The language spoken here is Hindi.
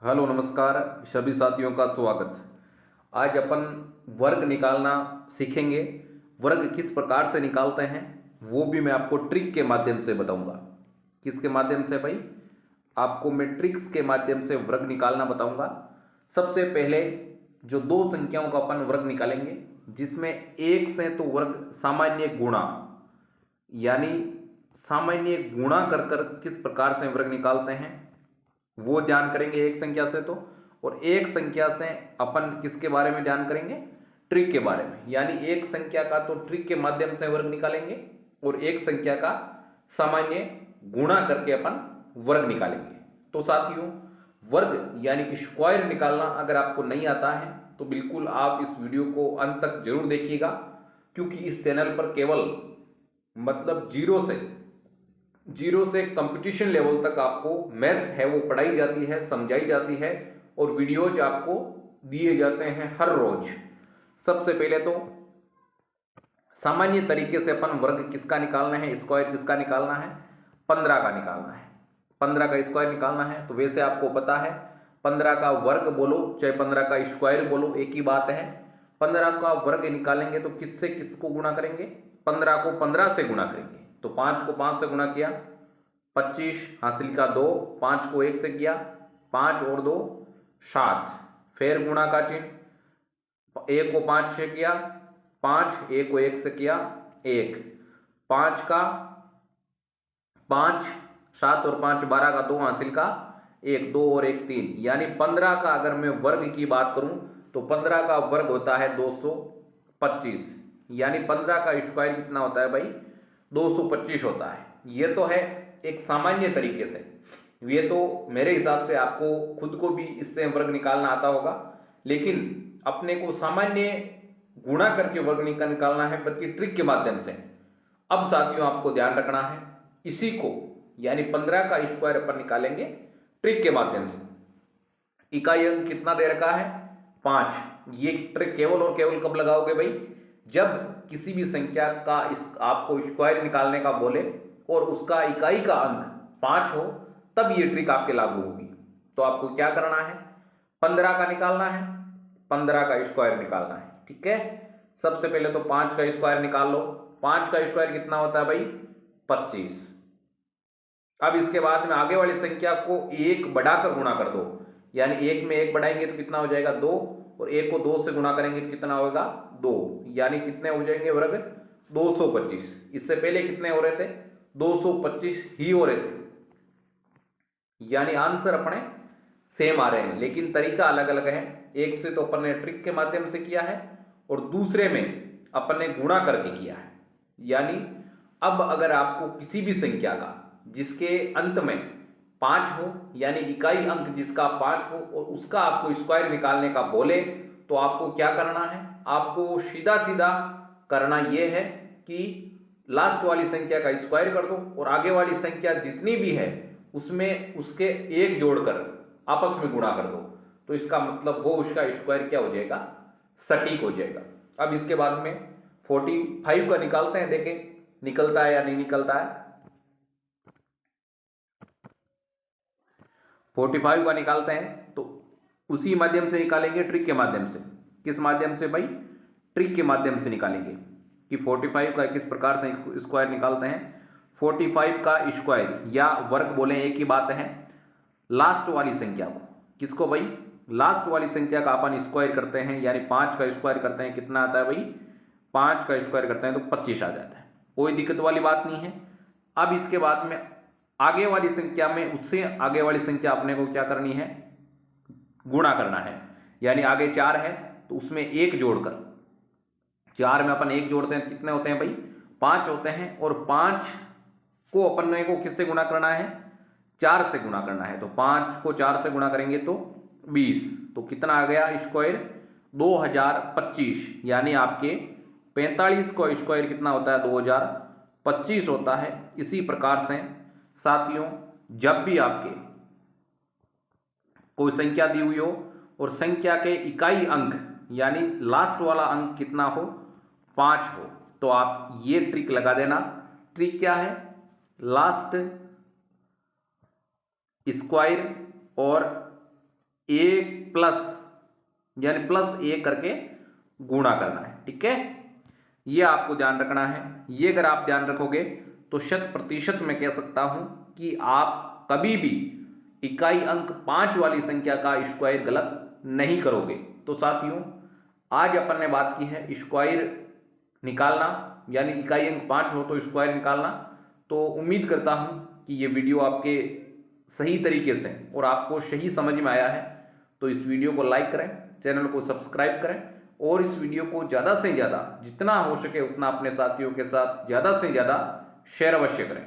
हेलो नमस्कार सभी साथियों का स्वागत। आज अपन वर्ग निकालना सीखेंगे। वर्ग किस प्रकार से निकालते हैं वो भी मैं आपको ट्रिक के माध्यम से बताऊंगा। किसके माध्यम से भाई? आपको मैं ट्रिक्स के माध्यम से वर्ग निकालना बताऊंगा। सबसे पहले जो दो संख्याओं का अपन वर्ग निकालेंगे जिसमें एक से तो वर्ग सामान्य गुणा, यानी सामान्य गुणा कर कर किस प्रकार से वर्ग निकालते हैं वो ध्यान करेंगे एक संख्या से तो। और एक संख्या से अपन किसके बारे में ध्यान करेंगे? ट्रिक के बारे में। यानी एक संख्या का तो ट्रिक के माध्यम से वर्ग निकालेंगे और एक संख्या का सामान्य गुणा करके अपन वर्ग निकालेंगे। तो साथियों, वर्ग यानी कि स्क्वायर निकालना अगर आपको नहीं आता है तो बिल्कुल आप इस वीडियो को अंत तक जरूर देखिएगा, क्योंकि इस चैनल पर केवल मतलब जीरो से कंपटीशन लेवल तक आपको मैथ्स है वो पढ़ाई जाती है, समझाई जाती है और वीडियोज आपको दिए जाते हैं हर रोज। सबसे पहले तो सामान्य तरीके से अपन वर्ग किसका निकालना है, स्क्वायर किसका निकालना है? 15 का निकालना है। 15 का स्क्वायर निकालना है। तो वैसे आपको पता है 15 का वर्ग बोलो चाहे 15 का स्क्वायर बोलो एक ही बात है। 15 का वर्ग निकालेंगे तो किससे किसको गुणा करेंगे? 15 को 15 से गुणा करेंगे। तो 5 को 5 से गुणा किया 25 हासिल का 2, 5 को 1 से किया 5 और 2 7, फिर गुणा का चिन्ह, 1 को 5 से किया 5, 1 को 1 से किया 1, 5 का 5, 7 और 5 12 का 2 हासिल का 1, 2 और 1 3। यानी 15 का अगर मैं वर्ग की बात करूं तो 15 का वर्ग होता है 225। यानी 15 का स्क्वायर कितना होता है भाई? 225 होता है। ये तो है एक सामान्य तरीके से। ये तो मेरे हिसाब से आपको खुद को भी इससे वर्ग निकालना आता होगा, लेकिन अपने को सामान्य गुणा करके वर्ग निकालना है, बल्कि ट्रिक के माध्यम से। अब साथियों आपको ध्यान रखना है, इसी को यानी 15 का स्क्वायर अपन निकालेंगे ट्रिक के माध्यम से। इकाई अंक कितना दे रखा है? 5। ये ट्रिक केवल और केवल कब लगाओगे भाई? जब किसी भी संख्या का आपको स्क्वायर निकालने का बोले और उसका इकाई का अंक 5 हो, तब ये ट्रिक आपके लागू होगी। तो आपको क्या करना है? 15 का निकालना है, 15 का स्क्वायर निकालना है। ठीक है, सबसे पहले तो 5 का स्क्वायर निकाल लो। 5 का स्क्वायर कितना होता है भाई? 25। अब इसके बाद में आगे वाली संख्या को 1 बढ़ाकर गुणा कर दो। यानी 1 में 1 बढ़ाएंगे तो कितना हो जाएगा? 2, और 1 को 2 से गुणा करेंगे तो कितना होगा? 2। यानी कितने हो जाएंगे वर्ग? 225। इससे पहले कितने हो रहे थे? 225 ही हो रहे थे। यानी आंसर अपने सेम आ रहे हैं, लेकिन तरीका अलग अलग है। एक से तो अपन ने ट्रिक के माध्यम से किया है और दूसरे में अपन ने गुणा करके किया है। यानी अब अगर आपको किसी भी संख्या का जिसके अंत में 5 हो, यानी इकाई अंक जिसका 5 हो, और उसका आपको स्क्वायर निकालने का बोले तो आपको क्या करना है? आपको सीधा सीधा करना यह है कि लास्ट वाली संख्या का स्क्वायर कर दो और आगे वाली संख्या जितनी भी है उसमें उसके एक जोड़कर आपस में गुणा कर दो। तो इसका मतलब वो उसका स्क्वायर क्या हो जाएगा? सटीक हो जाएगा। अब इसके बाद में 45 का निकालते हैं, देखें निकलता है या नहीं निकलता है। 45 का निकालते हैं तो उसी माध्यम से निकालेंगे, ट्रिक के माध्यम से। किस माध्यम से भाई? ट्रिक के माध्यम से निकालेंगे कि 45 का किस प्रकार से स्क्वायर निकालते हैं। 45 का स्क्वायर या वर्ग बोले एक ही बात है। लास्ट वाली संख्या को, किसको भाई? लास्ट वाली संख्या का अपन स्क्वायर करते हैं, यानी 5 का स्क्वायर करते हैं, कितना आता है भाई? 5 का स्क्वायर करते हैं तो 25 आ जाता है। कोई दिक्कत वाली बात नहीं है। अब इसके बाद में आगे वाली संख्या में उससे आगे वाली संख्या अपने को क्या करनी है? गुणा करना है। यानी आगे 4 है तो उसमें 1 जोड़कर, 4 में अपन 1 जोड़ते हैं तो कितने होते हैं भाई? 5 होते हैं। और 5 को अपन को किससे गुणा करना है? 4 से गुणा करना है। तो 5 को 4 से गुणा करेंगे तो 20। तो कितना आ गया स्क्वायर? 2025। यानी आपके 45 का स्क्वायर कितना होता है? 2025 होता है। इसी प्रकार से साथियों, जब भी आपके कोई संख्या दी हुई हो और संख्या के इकाई अंक यानी लास्ट वाला अंक कितना हो? 5 हो, तो आप ये ट्रिक लगा देना। ट्रिक क्या है? लास्ट स्क्वायर और ए प्लस यानी प्लस ए करके गुणा करना है। ठीक है, ये आपको ध्यान रखना है। ये अगर आप ध्यान रखोगे तो 100% मैं कह सकता हूं कि आप कभी भी इकाई अंक 5 वाली संख्या का स्क्वायर गलत नहीं करोगे। तो साथियों, आज अपन ने बात की है स्क्वायर निकालना, यानी इकाई अंक 5 हो तो स्क्वायर निकालना। तो उम्मीद करता हूं कि ये वीडियो आपके सही तरीके से और आपको सही समझ में आया है। तो इस वीडियो को लाइक करें, चैनल को सब्सक्राइब करें और इस वीडियो को ज़्यादा से ज़्यादा जितना हो सके उतना अपने साथियों के साथ ज़्यादा से ज़्यादा शेयर अवश्य करें।